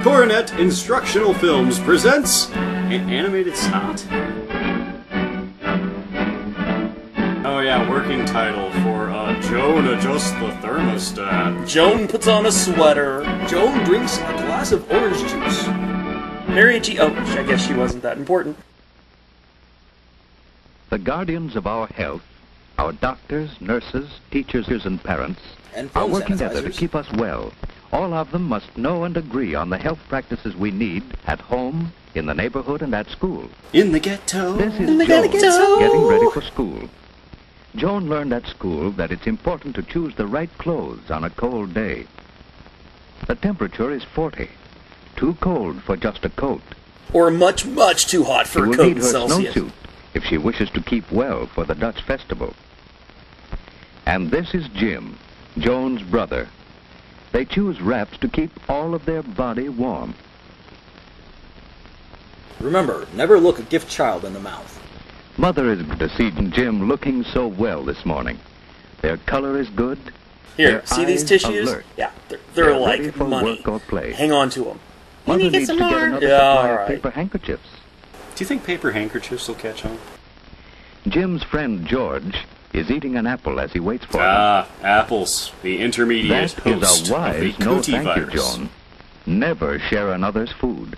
Coronet Instructional Films presents Animated Snot? Oh yeah, working title for Joan adjusts the thermostat. Joan puts on a sweater. Joan drinks a glass of orange juice. Mary G. Oh, I guess she wasn't that important. The guardians of our health, our doctors, nurses, teachers, and parents, are working together to keep us well. All of them must know and agree on the health practices we need at home, in the neighborhood, and at school. In the ghetto. This is Joan, getting ready for school. Joan learned at school that it's important to choose the right clothes on a cold day. The temperature is 40. Too cold for just a coat. Or much, much too hot for a coat in Celsius. She will need her snowsuit if she wishes to keep well for the Dutch festival. And this is Jim, Joan's brother. They choose wraps to keep all of their body warm. Remember, never look a gift child in the mouth. Mother is good to see Jim looking so well this morning. Their color is good. Here, see these tissues? Alert. Yeah, they're like ready for money. work or play. Hang on to them. Mother needs to get another supply of paper handkerchiefs. Do you think paper handkerchiefs will catch on? Jim's friend George is eating an apple as he waits for him. Ah, apples, the intermediate That host is a wise of the no cootie thank you, virus. Joan. Never share another's food.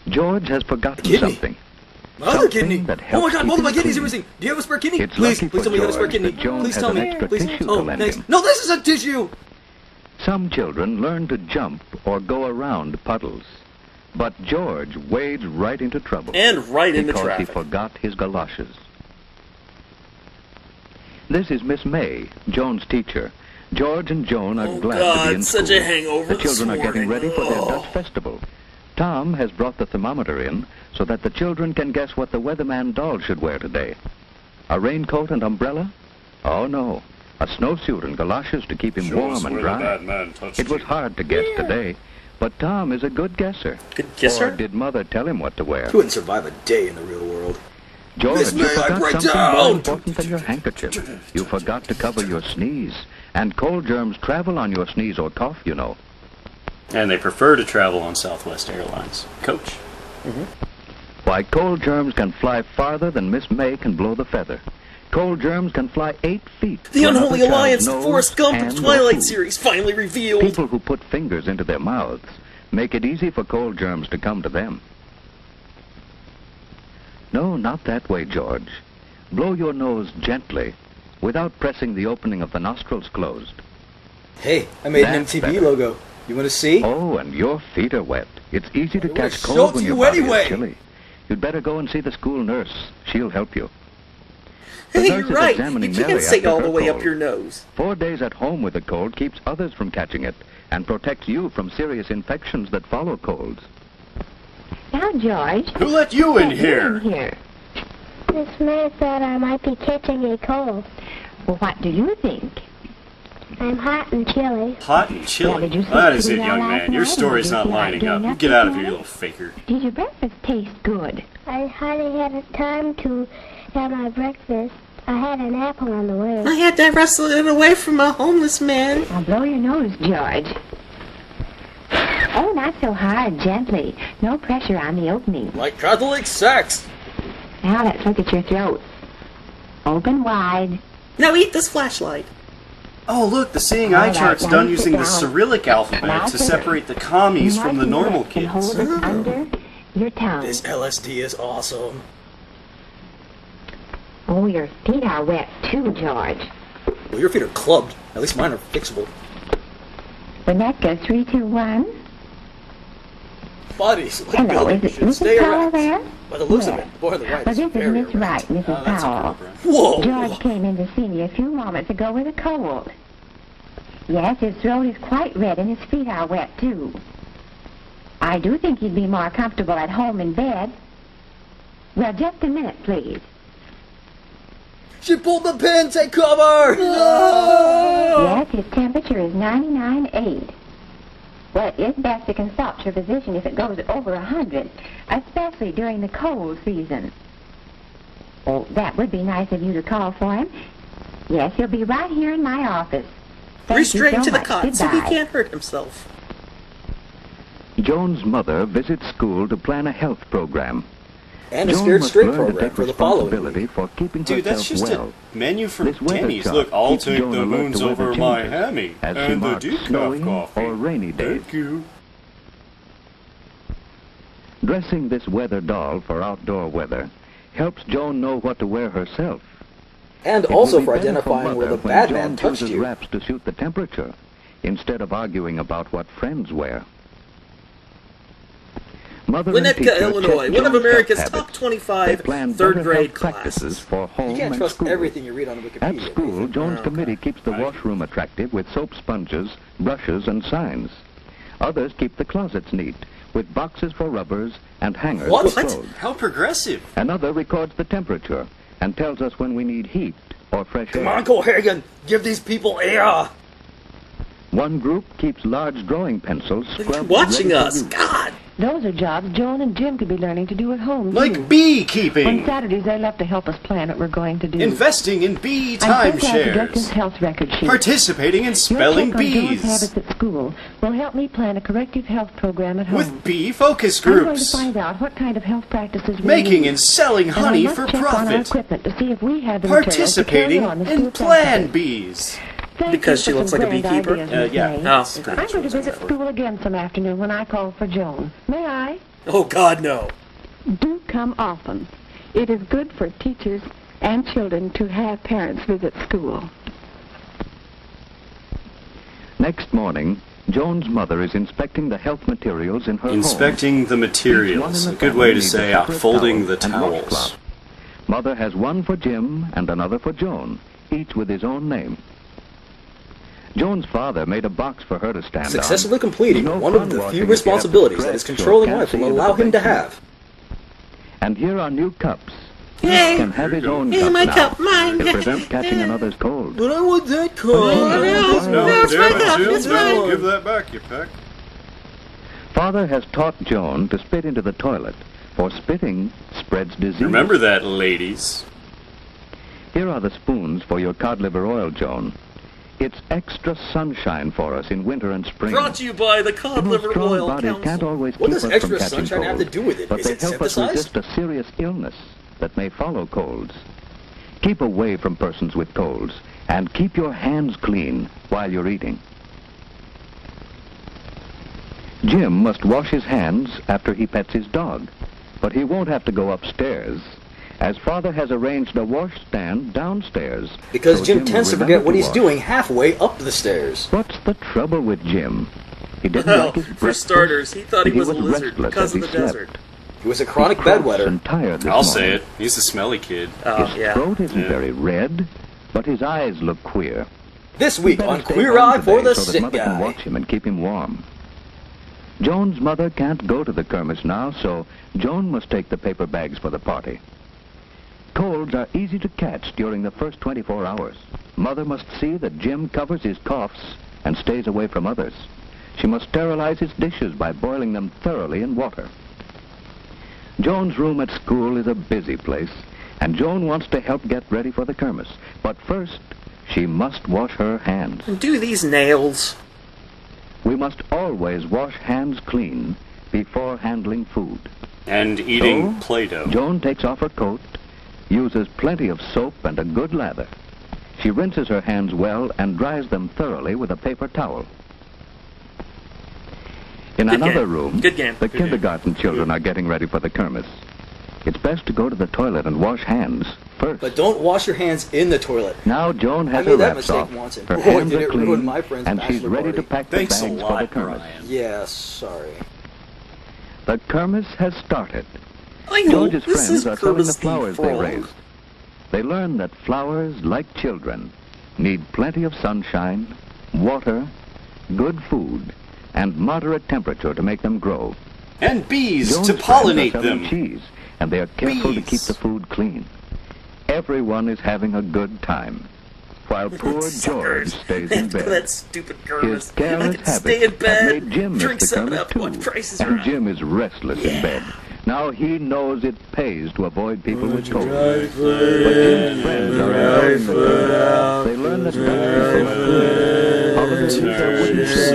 George has forgotten something. My other kidney! That Oh my helps god, both of my keep him kidneys are clean. missing! Do you have a spare kidney? It's Please, lucky please for tell me you have a spare George kidney. that Joan Please has tell an me. extra Please. tissue to Oh, lend thanks. him. No, this is a tissue! Some children learn to jump or go around puddles. But George wades right into trouble. And right into because traffic. he forgot his galoshes. This is Miss May, Joan's teacher. George and Joan are glad to be in school. Such a hangover The children are getting ready for their Oh. Dutch festival. Tom has brought the thermometer in so that the children can guess what the weatherman doll should wear today. A raincoat and umbrella? Oh no, a snowsuit and galoshes to keep him warm and dry. It was hard to guess today, but Tom is a good guesser. Good guesser? Or did Mother tell him what to wear? You wouldn't survive a day in the real world. George, Miss you May, I forgot break something down! more important than your handkerchief. You forgot to cover your sneeze. And cold germs travel on your sneeze or cough, you know. And they prefer to travel on Southwest Airlines. Coach. Why, cold germs can fly farther than Miss May can blow the feather. Cold germs can fly 8 feet. The to another unholy child's alliance, the nose, Forrest Gump of hand, or Twilight food. series, finally revealed. People who put fingers into their mouths make it easy for cold germs to come to them. No, not that way, George. Blow your nose gently, without pressing the opening of the nostrils closed. Hey, I made an That's MTV better. logo. You want to see? Oh, and your feet are wet. It's easy to I wanna catch show cold it when to your you body anyway. is chilly. You'd better go and see the school nurse. She'll help you. Hey, The you're nurse is right. examining You can't Mary say after all her the way up cold. your nose. 4 days at home with a cold keeps others from catching it and protects you from serious infections that follow colds. Now, George. Who let you in Let me here? in here. Miss May said I might be catching a cold. Well, what do you think? I'm hot and chilly. Hot and Well, chilly. did you sleep That is pretty it, well young last man. Your night, or story's did you not feel like lining doing up. You nothing get out of here, you tonight? little faker. Did your breakfast taste good? I hardly had a time to have my breakfast. I had an apple on the way. I had to wrestle it away from a homeless man. Now, blow your nose, George. Oh, not so hard, gently. No pressure on the opening. Like Catholic sex! Now, let's look at your throat. Open wide. Now eat this flashlight. Oh, look, the seeing All eye right, chart's now done you sit using the down. Cyrillic alphabet Now to sit. separate the commies from the Wipe your normal lips and hold kids. it under your tongue. This LSD is awesome. Oh, your feet are wet, too, George. Well, your feet are clubbed. At least mine are fixable. Rebecca, 3, 2, 1. Bodies like Hello, buildings is it should Mrs. stay Powell erect. there? By the looks of Yes. it, boy on the right Well, is this is very Miss Wright, erect. Mrs. Oh, that's a Powell. girl, Brent. Whoa! George came in to see me a few moments ago with a cold. Yes, his throat is quite red and his feet are wet, too. I do think he'd be more comfortable at home in bed. Well, just a minute, please. She pulled the pin! Take cover! Yes, his temperature is 99.8. Well, it is best to consult your physician if it goes over 100, especially during the cold season. Oh, that would be nice of you to call for him. Yes, he'll be right here in my office. Thank you so Restrained to the much. cot so he Goodbye. can't hurt himself. Joan's mother visits school to plan a health program. And a Joan scared must straight learn to program take for the following responsibility week. for keeping Dude, that's herself just well. a menu for This weather Denny's. chart Look, I'll keeps take Joan the alert moons to weather over my changes hammy as she and the marks decaf snowy coffee. or rainy days. Thank you. Dressing this weather doll for outdoor weather helps Joan know what to wear herself. And It also will be for better identifying where Mother the when bad Joan man touched chooses you. wraps to suit the temperature, instead of arguing about what friends wear. Mother and Winnetka, teacher Illinois, check one of Joan's America's health top habits. 25 They plan third better grade health practices classes. for home You can't and trust school. everything you read on Wikipedia. At school, Joan's committee keeps the Right. washroom attractive with soap sponges, brushes, and signs. Others keep the closets neat with boxes for rubbers and hangers What? for clothes. How progressive. Another records the temperature and tells us when we need heat or fresh Come air. on, Cohagen! Give these people air! One group keeps large drawing pencils scrubbed Watching ready for us. use. God. Those are jobs Joan and Jim could be learning to do at home, too. Like On beekeeping. Saturdays, they love to help us plan what we're going to do. Investing in bee I'm so glad to get this timeshares. health record sheet. Participating in Your spelling check on Joan's bees. habits at school will help me plan a corrective health program at home. With bee focus I'm going to groups. find out what kind of health practices we Making need. and selling And I honey must for check on our profit. equipment to see if we have the materials to carry Participating on the in school plan practices. bees. Thank Because you she for looks some like a grand beekeeper? ideas, Miss Yeah. May. Oh, I'm going to visit school again some afternoon when I call for Joan. May I? Oh, God, no. Do come often. It is good for teachers and children to have parents visit school. Next morning, Joan's mother is inspecting the health materials in her home. Inspecting the Each one materials. in A the good family way to needs a say separate folding the towel and towels. washcloth. Mother has one for Jim and another for Joan, each with his own name. Joan's father made a box for her to stand Successfully on. completing No one of fun the washing few if you have to responsibilities that stretch his or controlling can't wife see will into allow the him to basement. have. And here are new cups. Hey. Each can have his own Hey, cup my now cup, mine. to prevent catching another's cold. But I want that Oh, car! no, it's my cup, it's mine. Give that back, you peck. Father has taught Joan to spit into the toilet, for spitting spreads disease. Remember that, ladies. Here are the spoons for your cod liver oil, Joan. It's extra sunshine for us in winter and spring. Brought to you by the The Cod most Liver strong Oil bodies Council. can't always What keep does us extra from catching sunshine have cold, to do with it? but Is they it help us synthesized? resist a serious illness that may follow colds. Keep away from persons with colds, and keep your hands clean while you're eating. Jim must wash his hands after he pets his dog, but he won't have to go upstairs, as Father has arranged a wash stand downstairs. Because so Jim will tends to remember forget what he's wash. doing halfway up the stairs. What's the trouble with Jim? He didn't Well, like his for breakfast, starters, he thought he and was a lizard restless because as of he the slept. desert. He was a chronic He's cross bedwetter. and tired this I'll morning. say it. He's a smelly kid. Oh, His yeah. throat isn't Yeah. very red, but his eyes look queer. This week Better on stay Queer home Eye for today the so that Sick Mother can Guy. watch him and keep him warm. Joan's mother can't go to the kermis now, so Joan must take the paper bags for the party. Colds are easy to catch during the first 24 hours. Mother must see that Jim covers his coughs and stays away from others. She must sterilize his dishes by boiling them thoroughly in water. Joan's room at school is a busy place, and Joan wants to help get ready for the kermis. But first, she must wash her hands. And do these nails. We must always wash hands clean before handling food. And eating So, Play-Doh. Joan takes off her coat, uses plenty of soap and a good lather. She rinses her hands well and dries them thoroughly with a paper towel. In Good another game. room, Good game. the Good game. kindergarten children are getting ready for the kermis. It's best to go to the toilet and wash hands first. But don't wash your hands in the toilet. Now Joan has I her made that wraps mistake off. once, and Her boy, hands did are it ruin clean, my friend's and she's bachelor ready to party. pack Thanks the a bags lot, for the kermis. Brian. Yes, sorry. The kermis has started. I know, George's this friends is are selling the Kermit flowers the they Frog. raised. They learn that flowers, like children, need plenty of sunshine, water, good food, and moderate temperature to make them grow. And bees Joan's to friends are pollinate selling them. cheese, and they are careful to keep Bees. the food clean. Everyone is having a good time, while poor George Suckers. stays They in have to go to bed. that stupid His Kermit. I careless can stay in habits have bed, made Jim drink miss the 7-Up, kermit watch too, Prices and Right. Jim is restless in bed. Now he knows it pays to avoid people with colds. Right But Jim's friends are enjoying the kermit. They learn that better people are good. Holidays are wooden sheds.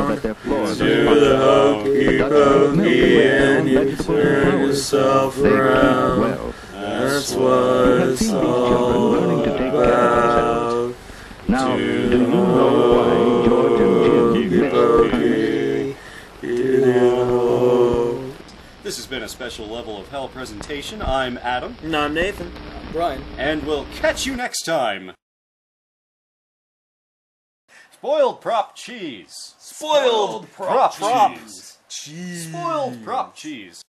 so that their floors are Do spongy. the hokey The ducks eat milk pokey and and lay you down vegetables turn and flowers. yourself They keep around. well. That's We what have it's seen these children learning to all take care of themselves. about. Now, do you know why George and Jim missed the kindness? This has been a special Level of Hell presentation. I'm Adam, No, I'm Nathan. Brian. and we'll catch you next time. Spoiled prop cheese. Spoiled prop prop cheese. cheese. Spoiled prop cheese.